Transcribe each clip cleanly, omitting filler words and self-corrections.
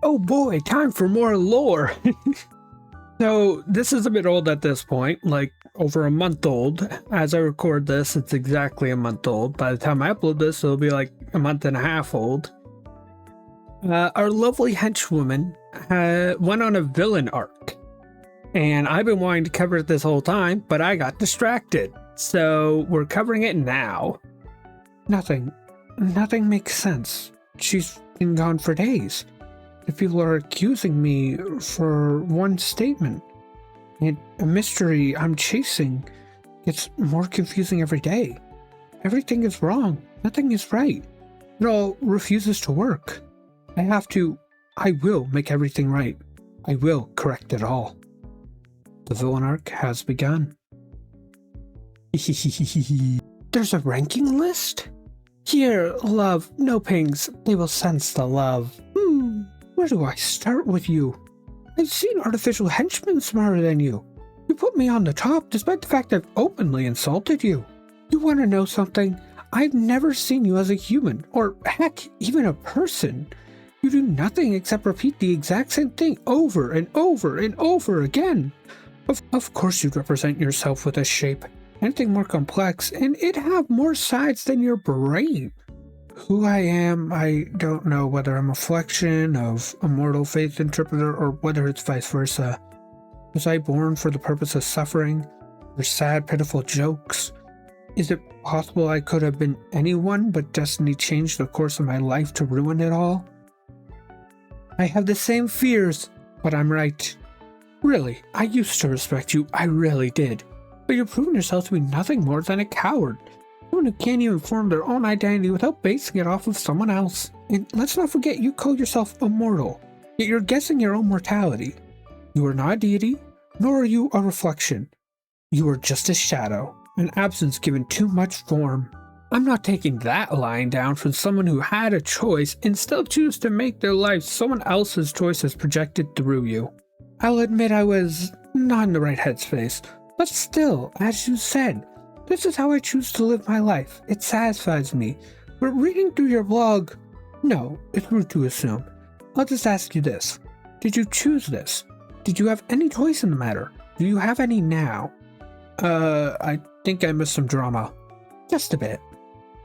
Oh boy, time for more lore. So this is a bit old at this point, like over a month old. As I record this, it's exactly a month old. By the time I upload this, it'll be like a month and a half old. Our lovely henchwoman went on a villain arc. And I've been wanting to cover it this whole time, but I got distracted. So we're covering it now. Nothing makes sense. She's been gone for days. The people are accusing me for one statement. And a mystery I'm chasing gets more confusing every day. Everything is wrong. Nothing is right. It all refuses to work. I will make everything right. I will correct it all. The villain arc has begun. There's a ranking list? Here, love, no pings. They will sense the love. Where do I start with you? I've seen artificial henchmen smarter than you. You put me on the top despite the fact I've openly insulted you. You want to know something? I've never seen you as a human, or heck, even a person. You do nothing except repeat the exact same thing over and over and over again. Of course you'd represent yourself with a shape, anything more complex, and it'd have more sides than your brain. Who I am, I don't know whether I'm a reflection of a mortal faith interpreter or whether it's vice versa. Was I born for the purpose of suffering, or sad, pitiful jokes? Is it possible I could have been anyone, but destiny changed the course of my life to ruin it all? I have the same fears, but I'm right. Really, I used to respect you, I really did. But you've proven yourself to be nothing more than a coward. Someone who can't even form their own identity without basing it off of someone else. And let's not forget you call yourself immortal, yet you're guessing your own mortality. You are not a deity, nor are you a reflection. You are just a shadow, an absence given too much form. I'm not taking that lying down from someone who had a choice and still choose to make their life someone else's choices projected through you. I'll admit I was not in the right headspace, but still, as you said, this is how I choose to live my life. It satisfies me. But reading through your blog, no, it's rude to assume. I'll just ask you this. Did you choose this? Did you have any choice in the matter? Do you have any now? I think I missed some drama. Just a bit.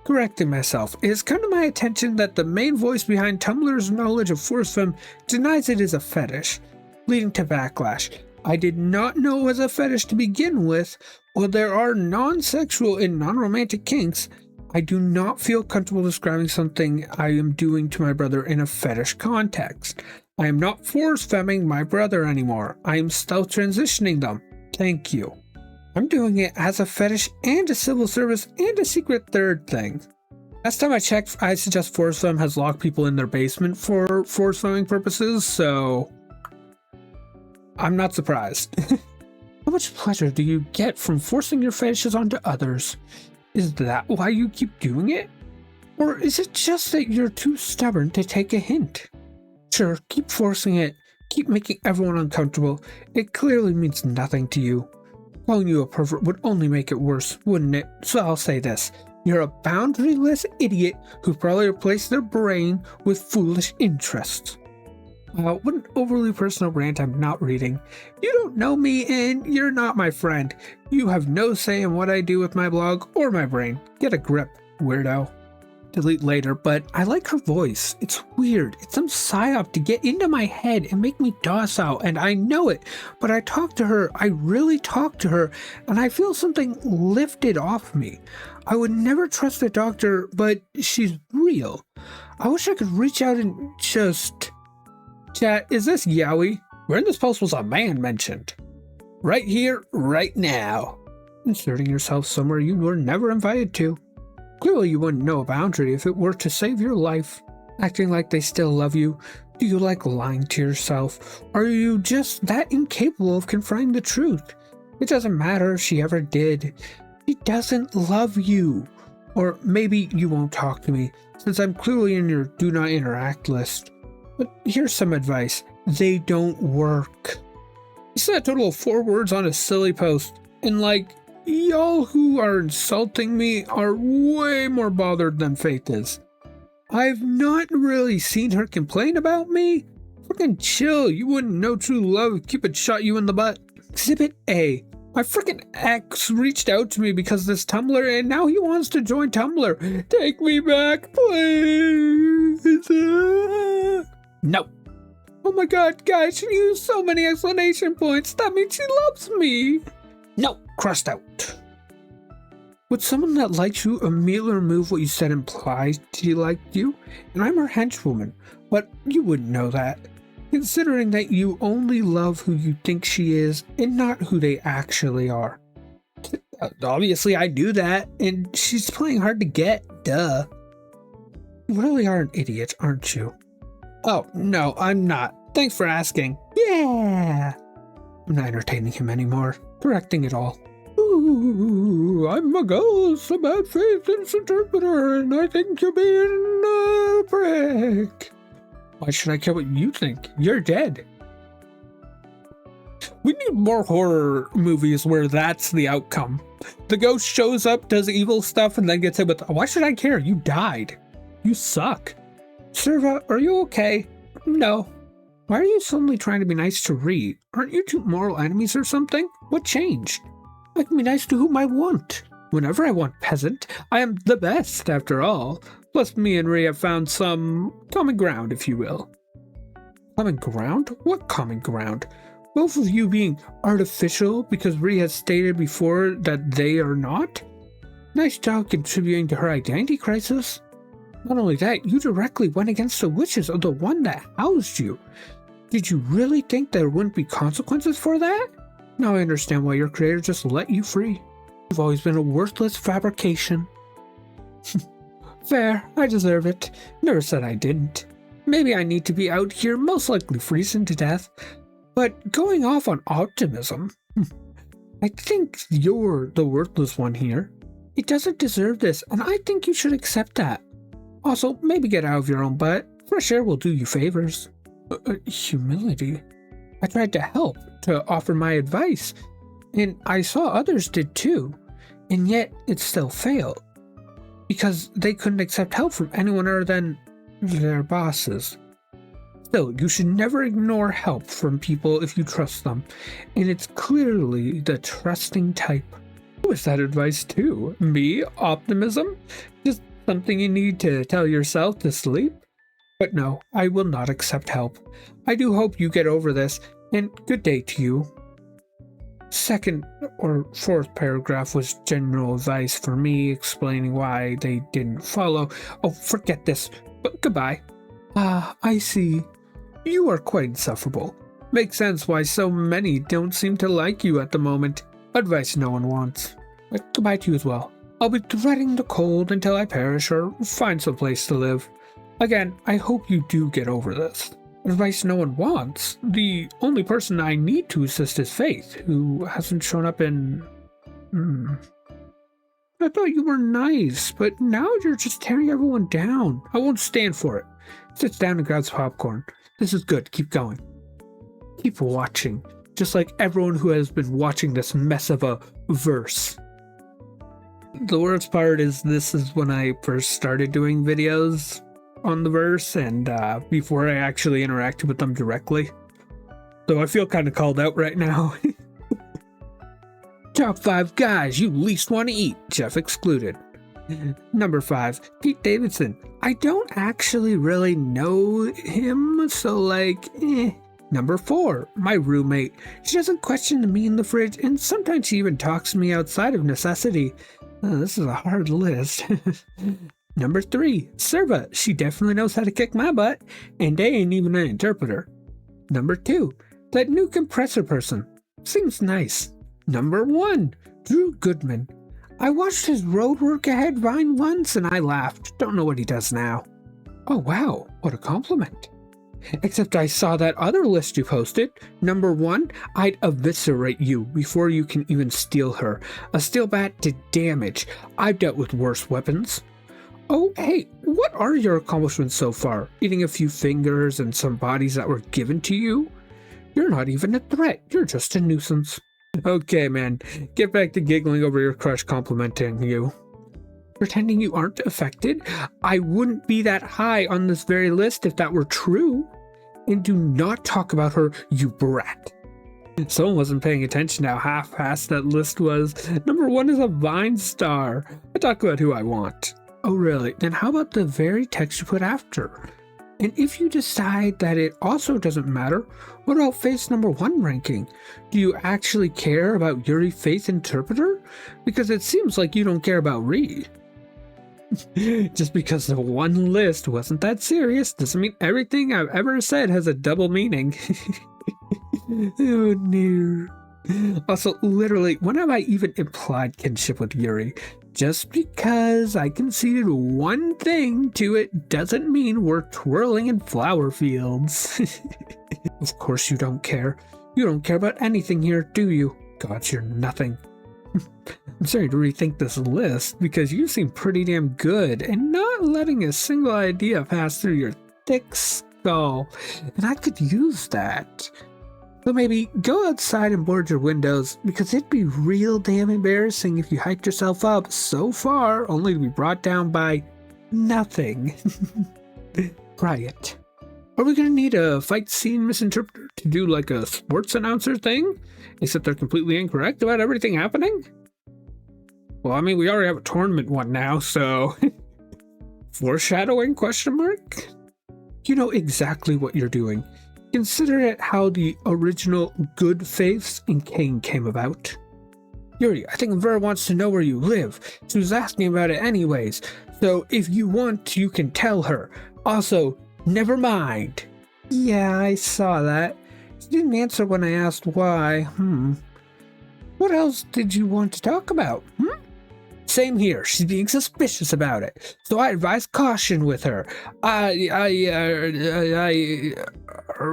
Correcting myself, it has come to my attention that the main voice behind Tumblr's knowledge of Force Femme denies it is a fetish, leading to backlash. I did not know it was a fetish to begin with. While there are non-sexual and non-romantic kinks, I do not feel comfortable describing something I am doing to my brother in a fetish context. I am not force-femming my brother anymore. I am stealth transitioning them. Thank you. I'm doing it as a fetish and a civil service and a secret third thing. Last time I checked, I suggest Force Femme has locked people in their basement for force-femming purposes, so I'm not surprised. How much pleasure do you get from forcing your fetishes onto others? Is that why you keep doing it? Or is it just that you're too stubborn to take a hint? Sure, keep forcing it. Keep making everyone uncomfortable. It clearly means nothing to you. Calling you a pervert would only make it worse, wouldn't it? So I'll say this. You're a boundaryless idiot who probably replaced their brain with foolish interests. What an overly personal rant I'm not reading. You don't know me and you're not my friend. You have no say in what I do with my blog or my brain. Get a grip, weirdo. Delete later, but I like her voice. It's weird. It's some psyop to get into my head and make me docile, and I know it. But I talk to her, I really talk to her, and I feel something lifted off me. I would never trust a doctor, but she's real. I wish I could reach out and just... Chat, is this Yowie? Where in this post was a man mentioned? Right here, right now. Inserting yourself somewhere you were never invited to. Clearly you wouldn't know a boundary if it were to save your life. Acting like they still love you. Do you like lying to yourself? Or are you just that incapable of confronting the truth? It doesn't matter if she ever did. She doesn't love you. Or maybe you won't talk to me, since I'm clearly in your do not interact list. But here's some advice. They don't work. He said a total of 4 words on a silly post. And like, y'all who are insulting me are way more bothered than Faith is. I've not really seen her complain about me. Freaking chill. You wouldn't know true love if Cupid shot you in the butt. Exhibit A. My freaking ex reached out to me because of this Tumblr, and now he wants to join Tumblr. Take me back, please. No. Oh my god, guys, she used so many explanation points. That means she loves me. No, crossed out. Would someone that likes you immediately remove what you said implies she liked you? And I'm her henchwoman, but you wouldn't know that, considering that you only love who you think she is and not who they actually are. Obviously, I do that, and she's playing hard to get, duh. You really are an idiot, aren't you? Oh, no, I'm not. Thanks for asking. Yeah! I'm not entertaining him anymore, correcting it all. Ooh, I'm a ghost, a bad faith interpreter, and I think you're being a prick. Why should I care what you think? You're dead. We need more horror movies where that's the outcome. The ghost shows up, does evil stuff, and then gets hit with, why should I care? You died. You suck. Serva, are you okay? No. Why are you suddenly trying to be nice to Ree? Aren't you two moral enemies or something? What changed? I can be nice to whom I want. Whenever I want, peasant. I am the best, after all. Plus, me and Ree have found some common ground, if you will. Common ground? What common ground? Both of you being artificial because Ree has stated before that they are not? Nice job contributing to her identity crisis. Not only that, you directly went against the wishes of the one that housed you. Did you really think there wouldn't be consequences for that? Now I understand why your creator just let you free. You've always been a worthless fabrication. Fair, I deserve it. Never said I didn't. Maybe I need to be out here, most likely freezing to death. But going off on optimism, I think you're the worthless one here. It doesn't deserve this, and I think you should accept that. Also, maybe get out of your own butt. Fresh air will do you favors. Humility. I tried to help, to offer my advice, and I saw others did too, and yet it still failed. Because they couldn't accept help from anyone other than their bosses. Still, you should never ignore help from people if you trust them, and it's clearly the trusting type. Who is that advice to? Me? Optimism? Just something you need to tell yourself to sleep? But no, I will not accept help. I do hope you get over this, and good day to you. Second or fourth paragraph was general advice for me, explaining why they didn't follow. Oh, forget this, but goodbye. Ah, I see. You are quite insufferable. Makes sense why so many don't seem to like you at the moment. Advice no one wants. But goodbye to you as well. I'll be dreading the cold until I perish or find some place to live. Again, I hope you do get over this. Advice no one wants. The only person I need to assist is Faith, who hasn't shown up in... I thought you were nice, but now you're just tearing everyone down. I won't stand for it. Sits down and grabs popcorn. This is good. Keep going. Keep watching. Just like everyone who has been watching this mess of a verse. The worst part is this is when I first started doing videos on the verse, and before I actually interacted with them directly. So I feel kind of called out right now. Top 5 guys you least want to eat, Jeff excluded. Number 5, Pete Davidson. I don't actually really know him, so like, Number 4, my roommate. She doesn't question me in the fridge, and sometimes she even talks to me outside of necessity. This is a hard list. Number 3, Serva. She definitely knows how to kick my butt, and they ain't even an interpreter. Number 2, that new compressor person. Seems nice. Number 1, Drew Goodman. I watched his Road Work Ahead Vine once and I laughed. Don't know what he does now. Oh wow, what a compliment. Except I saw that other list you posted. Number 1, I'd eviscerate you before you can even steal her. A steel bat did damage. I've dealt with worse weapons. Oh, hey, what are your accomplishments so far? Eating a few fingers and some bodies that were given to you? You're not even a threat. You're just a nuisance. Okay, man, get back to giggling over your crush complimenting you. Pretending you aren't affected? I wouldn't be that high on this very list if that were true. And do not talk about her, you brat. Someone wasn't paying attention to how half-assed that list was. Number 1 is a Vine star. I talk about who I want. Oh really? Then how about the very text you put after? And if you decide that it also doesn't matter, what about Faith's number 1 ranking? Do you actually care about Yuri, Faith, Interpreter? Because it seems like you don't care about Ree. Just because the one list wasn't that serious doesn't mean everything I've ever said has a double meaning. Oh dear. Also, literally, when have I even implied kinship with Yuri? Just because I conceded one thing to it doesn't mean we're twirling in flower fields. Of course you don't care. You don't care about anything here, do you? God, you're nothing. I'm starting to rethink this list because you seem pretty damn good and not letting a single idea pass through your thick skull. And I could use that. So maybe go outside and board your windows, because it'd be real damn embarrassing if you hiked yourself up so far only to be brought down by nothing. Riot. Are we gonna need a fight scene misinterpreter to do like a sports announcer thing? Except they're completely incorrect about everything happening? Well, I mean, we already have a tournament one now, so... Foreshadowing, question mark? You know exactly what you're doing. Consider it how the original Good Faiths in Kane came about. Yuri, I think Vera wants to know where you live. She was asking about it anyways, so if you want, you can tell her. Also, never mind. Yeah, I saw that. She didn't answer when I asked why. What else did you want to talk about? Same here. She's being suspicious about it, so I advise caution with her. Are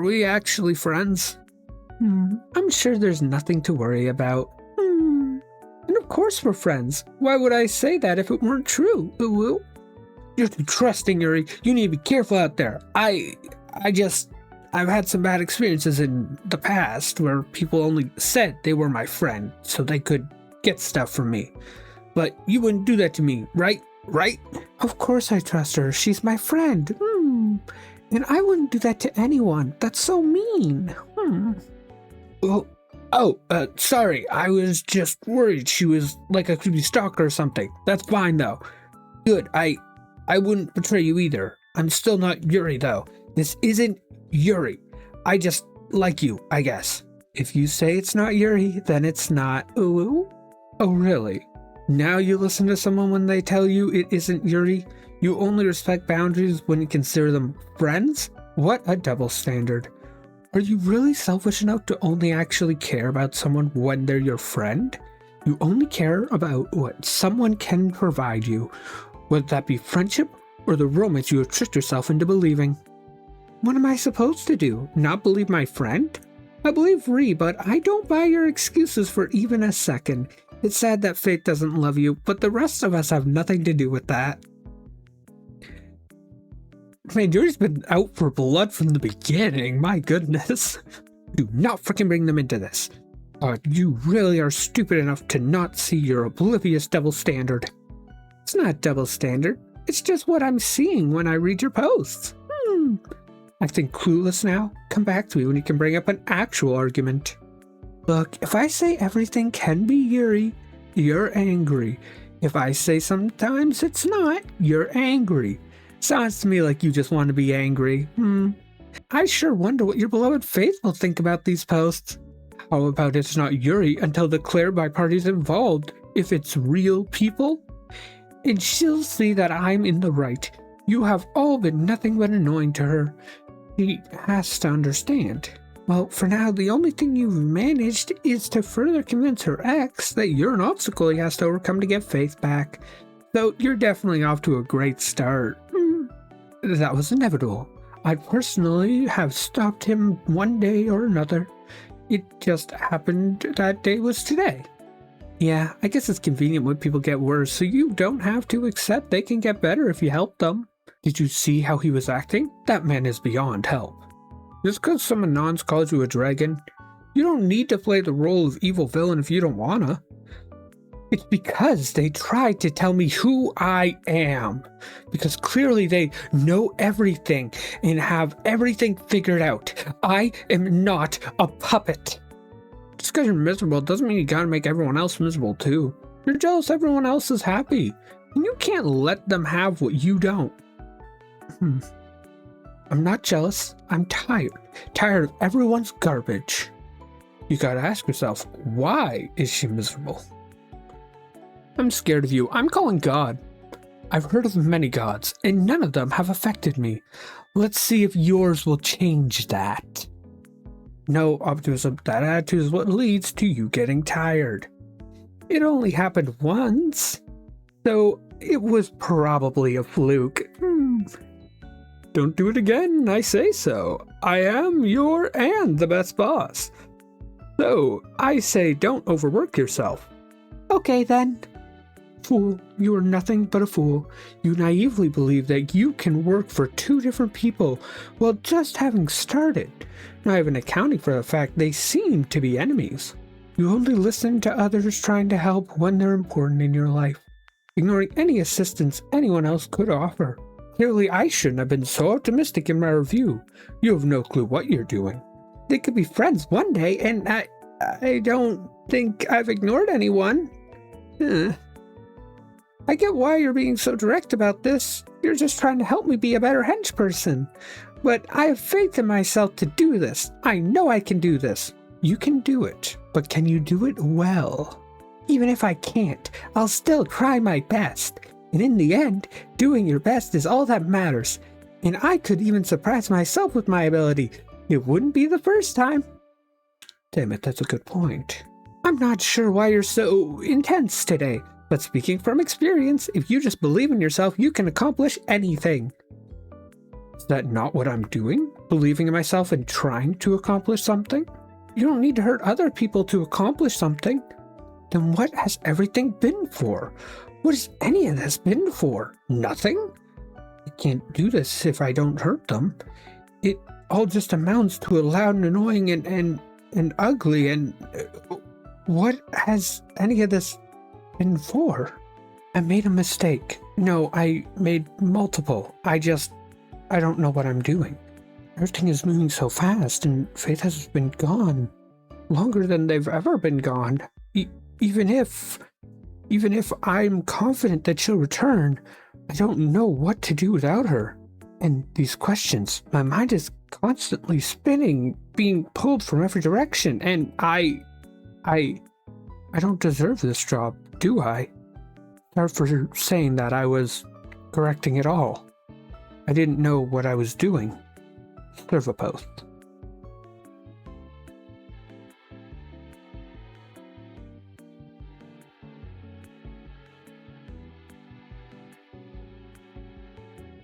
we actually friends? I'm sure there's nothing to worry about. And of course we're friends. Why would I say that if it weren't true? You're too trusting, Yuri. You need to be careful out there. I've had some bad experiences in the past where people only said they were my friend so they could get stuff from me. But you wouldn't do that to me, right? Right? Of course I trust her. She's my friend. And I wouldn't do that to anyone. That's so mean. Sorry. I was just worried she was like a creepy stalker or something. That's fine, though. Good. I wouldn't betray you either. I'm still not Yuri, though. This isn't Yuri. I just like you, I guess. If you say it's not Yuri, then it's not. Oh, really? Now you listen to someone when they tell you it isn't Yuri? You only respect boundaries when you consider them friends? What a double standard. Are you really selfish enough to only actually care about someone when they're your friend? You only care about what someone can provide you, whether that be friendship or the romance you have tricked yourself into believing. What am I supposed to do? Not believe my friend? I believe Ree, but I don't buy your excuses for even a second. It's sad that Faith doesn't love you, but the rest of us have nothing to do with that. Man, Yuri's been out for blood from the beginning, my goodness. Do not freaking bring them into this. You really are stupid enough to not see your oblivious double standard. It's not double standard, it's just what I'm seeing when I read your posts. Acting clueless now? Come back to me when you can bring up an actual argument. Look, if I say everything can be Yuri, you're angry. If I say sometimes it's not, you're angry. Sounds to me like you just want to be angry. I sure wonder what your beloved Faith will think about these posts. How about it's not Yuri until declared by parties involved, if it's real people? And she'll see that I'm in the right. You have all been nothing but annoying to her. She has to understand. Well, for now, the only thing you've managed is to further convince her ex that you're an obstacle he has to overcome to get Faith back. So you're definitely off to a great start. That was inevitable. I personally have stopped him one day or another. It just happened that day was today. Yeah, I guess it's convenient when people get worse, so you don't have to accept they can get better if you help them. Did you see how he was acting? That man is beyond help. Just because some Anons calls you a dragon, you don't need to play the role of evil villain if you don't wanna. It's because they tried to tell me who I am. Because clearly they know everything and have everything figured out. I am not a puppet. Just because you're miserable doesn't mean you gotta make everyone else miserable too. You're jealous everyone else is happy. And you can't let them have what you don't. I'm not jealous. I'm tired. Tired of everyone's garbage. You gotta ask yourself, why is she miserable? I'm scared of you. I'm calling God. I've heard of many gods, and none of them have affected me. Let's see if yours will change that. No optimism. That attitude is what leads to you getting tired. It only happened once, so it was probably a fluke. Don't do it again, I say so. I am your and the best boss. So, I say don't overwork yourself. Okay then. Fool, you are nothing but a fool. You naively believe that you can work for two different people while just having started, not even accounting for the fact they seem to be enemies. You only listen to others trying to help when they're important in your life, ignoring any assistance anyone else could offer. Clearly, I shouldn't have been so optimistic in my review. You have no clue what you're doing. They could be friends one day, and I don't think I've ignored anyone. I get why you're being so direct about this. You're just trying to help me be a better hench person. But I have faith in myself to do this. I know I can do this. You can do it, but can you do it well? Even if I can't, I'll still try my best. And in the end, doing your best is all that matters. And I could even surprise myself with my ability. It wouldn't be the first time. Damn it, that's a good point. I'm not sure why you're so intense today. But speaking from experience, if you just believe in yourself, you can accomplish anything. Is that not what I'm doing? Believing in myself and trying to accomplish something? You don't need to hurt other people to accomplish something. Then what has everything been for? What has any of this been for? Nothing? I can't do this if I don't hurt them. It all just amounts to a loud and annoying and ugly and... what has any of this been for? I made a mistake. No, I made multiple. I don't know what I'm doing. Everything is moving so fast, and Faith has been gone longer than they've ever been gone. Even if I'm confident that she'll return, I don't know what to do without her. And these questions, my mind is constantly spinning, being pulled from every direction, and I don't deserve this job, do I? Sorry for saying that. I was correcting it all. I didn't know what I was doing. Serve a post.